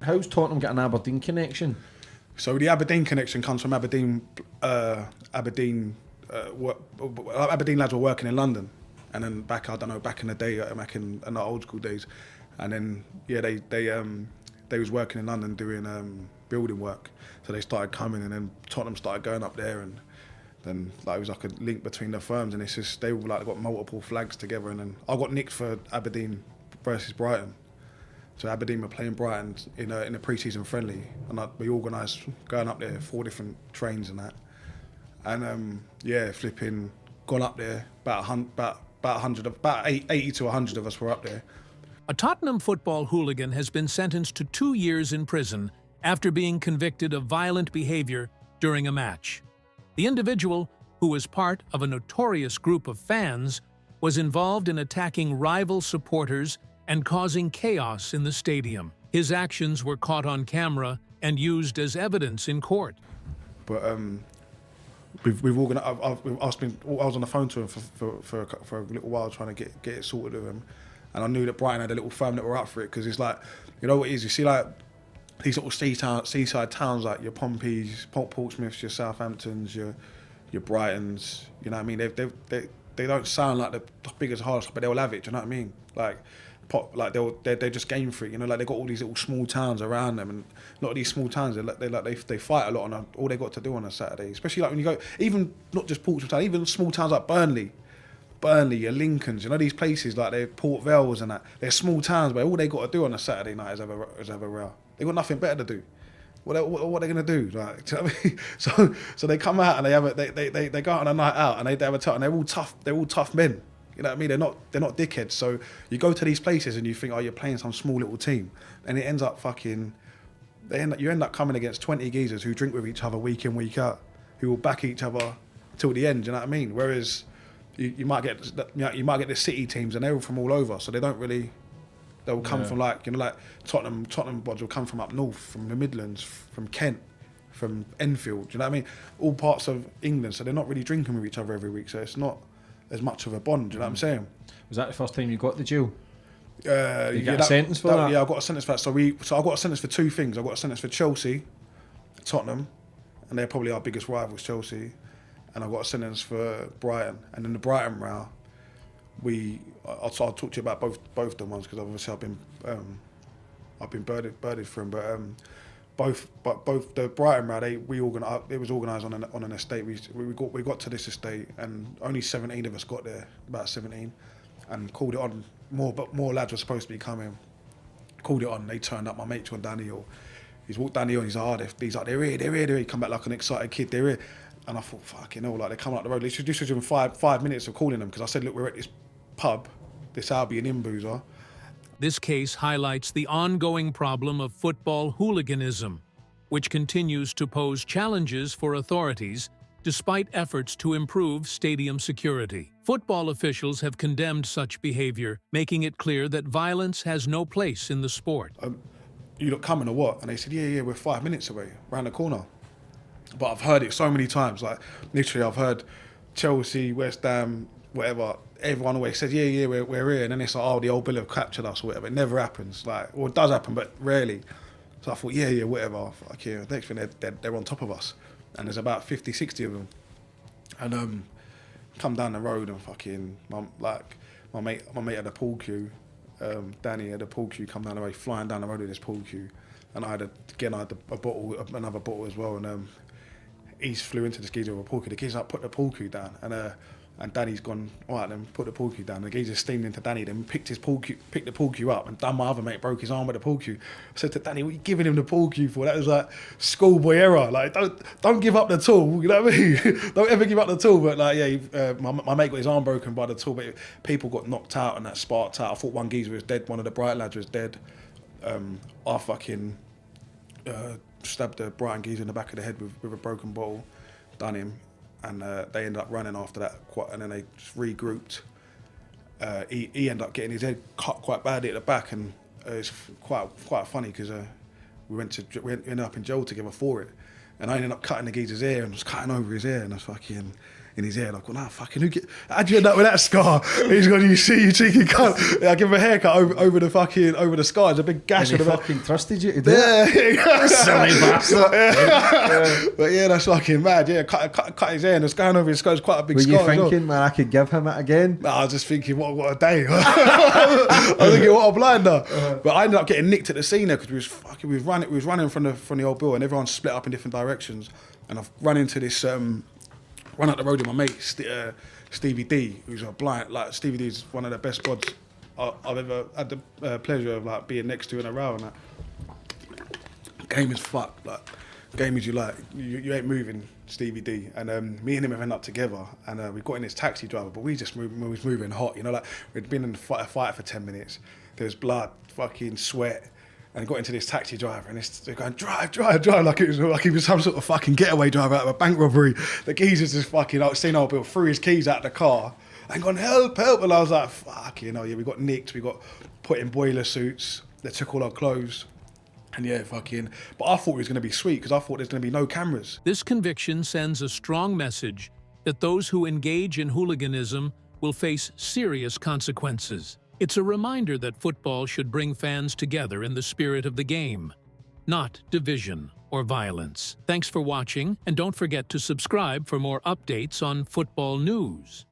How's Tottenham got an Aberdeen connection? So the Aberdeen connection comes from Aberdeen lads were working in London, and then back in the day, back in the old school days, and then they was working in London doing building work, so they started coming, and then Tottenham started going up there, and then like it was like a link between the firms, and it's just they were like got multiple flags together, and then I got nicked for Aberdeen versus Brighton. So Aberdeen were playing Brighton in a pre-season friendly, and we organised going up there, 4 different trains and that, and flipping gone up there. About 80 to 100 of us were up there. A Tottenham Football Hooligan has been sentenced to 2 years in prison after being convicted of violent behavior during a match. The individual, who was part of a notorious group of fans, was involved in attacking rival supporters and causing chaos in the stadium. His actions were caught on camera and used as evidence in court. But we've organised. I was on the phone to him for a little while trying to get it sorted with him, and I knew that Brighton had a little firm that were up for it, because it's like, you know what it is. You see like these little seaside towns like your Pompeys, Portsmouths, your Southamptons, your Brightons. You know what I mean? They don't sound like the biggest hardest, but they'll have it. Do you know what I mean? Like they're just game for it, you know. Like they got all these little small towns around them, and a lot of these small towns they fight a lot on all they got to do on a Saturday. Especially like when you go, even not just Portsmouth town, even small towns like Burnley, your Lincolns, you know, these places like they're Port Vales and that. They're small towns, but all they got to do on a Saturday night is have a row. They got nothing better to do. What are they gonna do? Like, do you know what I mean? So they come out and they go out on a night out, and they have a talk, and they're all tough. They're all tough men. You know what I mean? They're not dickheads. So you go to these places and you think, oh, you're playing some small little team, and it ends up fucking. You end up coming against 20 geezers who drink with each other week in, week out, who will back each other till the end. You know what I mean? Whereas you might get the city teams, and they're all from all over, so they don't really. They'll come from like Tottenham bods will come from up north, from the Midlands, from Kent, from Enfield. Do you know what I mean? All parts of England, so they're not really drinking with each other every week. So it's not as much of a bond. Do you know what I'm saying? Was that the first time you got the jail? You got a sentence for that? Yeah, I got a sentence for that. So I got a sentence for 2 things. I got a sentence for Chelsea, Tottenham, and they're probably our biggest rivals, Chelsea, and I got a sentence for Brighton. And in the Brighton row, I'll talk to you about both the ones, because obviously I've been birded for them, but both the Brighton row, it was organised on an estate. We got to this estate, and only 17 of us got there, about 17, and called it on. More lads were supposed to be coming. Called it on. They turned up. My mate John Danny, he's walked down the hill. He's like, he's like, they're here. He come back like an excited kid. They're here. And I thought, fucking hell, like they're coming up the road. This was within 5 minutes of calling them, because I said, look, we're at this pub, this Albion in-boozer. This case highlights the ongoing problem of football hooliganism, which continues to pose challenges for authorities despite efforts to improve stadium security. Football officials have condemned such behavior, making it clear that violence has no place in the sport. You lot coming or what? And they said, yeah, we're 5 minutes away, round the corner. But I've heard it so many times, like literally I've heard Chelsea, West Ham, whatever, everyone always says, yeah, we're here. And then it's like, oh, the old Bill have captured us or whatever. It never happens. Like, well, it does happen, but rarely. So I thought, yeah, whatever. Fuck yeah. Next thing, they're on top of us. And there's about 50, 60 of them. And come down the road and fucking, my mate had a pool cue. Danny had a pool cue come down the road, flying down the road with this pool cue. And I had another bottle as well. And he flew into this geezer with a pool cue. The geezer put the pool cue down, and Danny's gone, all right, then put the pool cue down. The geezer steamed into Danny, then picked the pool cue up, and Dan, my other mate, broke his arm with the pool cue. I said to Danny, what are you giving him the pool cue for? That was like schoolboy error. Like, don't give up the tool, you know what I mean? Don't ever give up the tool. But like, yeah, my mate got his arm broken by the tool, but people got knocked out and that sparked out. I thought one geezer was dead, one of the Bright lads was dead. I fucking stabbed the Brighton geezer in the back of the head with a broken bottle, done him. And they ended up running after that, and then they just regrouped. He ended up getting his head cut quite badly at the back, and it's quite funny because we ended up in jail together for it. And I ended up cutting the geezer's ear and was cutting over his ear, and I was fucking, in his head. I've gone, fucking, how'd you end up with that scar? He's gone, you see, you cheeky cunt. I give him a haircut over the scar. There's a big gash. And he fucking trusted you to do it. Yeah. Silly bastard. But yeah, that's fucking mad. Yeah, cut his hair and it's going over his scar. It's quite a big Were scar. you thinking, man, I could give him it again? Nah, I was just thinking, what a day. I was thinking, what a blinder. But I ended up getting nicked at the scene there because we was running from the old bill and everyone split up in different directions. And I've run into this, run up the road with my mate, Stevie D, who's a blind, like Stevie D is one of the best bods I've ever had the pleasure of like being next to in a row and that. Game is fucked, like, game is you ain't moving, Stevie D. And me and him have ended up together and we got in this taxi driver, but we was moving hot, you know, like we'd been in a fight for 10 minutes. There was blood, fucking sweat. And got into this taxi driver and they're going, drive, like he was some sort of fucking getaway driver out of a bank robbery. The geezer's just fucking, seen old Bill, threw his keys out of the car and gone, help. And I was like, fuck, you know, yeah, we got nicked, we got put in boiler suits, they took all our clothes. And yeah, fucking, but I thought it was going to be sweet because I thought there's going to be no cameras. This conviction sends a strong message that those who engage in hooliganism will face serious consequences. It's a reminder that football should bring fans together in the spirit of the game, not division or violence. Thanks for watching, and don't forget to subscribe for more updates on football news.